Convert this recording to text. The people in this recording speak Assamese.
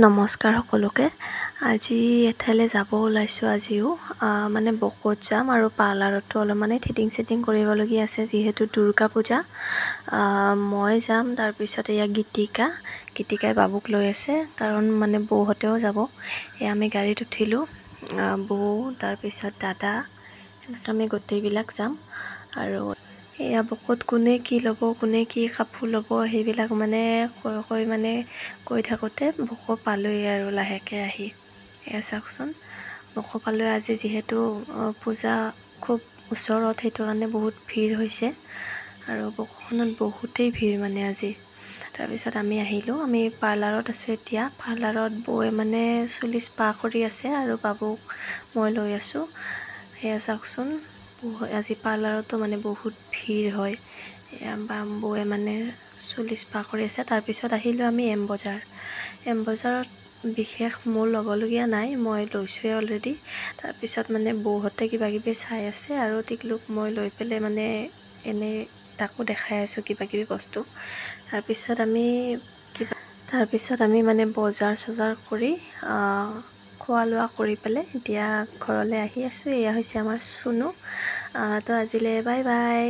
নমস্কাৰ সকলোকে। আজি এঠাইলৈ যাব ওলাইছোঁ। আজিও মানে বকত যাম আৰু পাৰ্লাৰতো অলপমানে থ্ৰেডিং কৰিবলগীয়া আছে, যিহেতু দুৰ্গা পূজা। মই যাম, তাৰপিছত এয়া গীতিকাই বাবুক লৈ আছে, কাৰণ মানে বৌহঁতেও যাব। এয়া আমি গাড়ীত উঠিলোঁ, বৌ তাৰপিছত দাদা, এনেকৈ আমি গোটেইবিলাক যাম। আৰু এয়া বকত কোনে কি ল'ব, কোনে কি কাপোৰ ল'ব, সেইবিলাক মানে কৈ থাকোঁতে বক পালোঁহি আৰু লাহেকৈ আহি। এয়া চাওকচোন, বক পালোঁ। আজি যিহেতু পূজা খুব ওচৰত, সেইটো কাৰণে বহুত ভিৰ হৈছে আৰু বকখনত বহুতেই ভিৰ মানে আজি। তাৰপিছত আমি আহিলোঁ, আমি পাৰ্লাৰত আছোঁ এতিয়া। পাৰ্লাৰত বৌয়ে মানে চুলি স্পা কৰি আছে আৰু বাবুক মই লৈ আছোঁ। সেয়া চাওকচোন, আজি পাৰ্লাৰতো মানে বহুত ভিৰ হয়। বৌয়ে মানে চুলি স্পা কৰি আছে। তাৰপিছত আহিলোঁ আমি এম বজাৰত বিশেষ মোৰ ল'বলগীয়া নাই, মই লৈছোঁৱে অলৰেডি। তাৰপিছত মানে বৌহঁতে কিবাকিবি চাই আছে আৰু টিকলুক মই লৈ পেলাই মানে এনেই তাকো দেখাই আছোঁ কিবাকিবি বস্তু। তাৰপিছত আমি মানে বজাৰ চজাৰ কৰি খোৱা লোৱা কৰি পেলাই এতিয়া ঘৰলৈ আহি আছোঁ। এয়া হৈছে আমাৰ চুনু। তো আজিলৈ বাই বাই।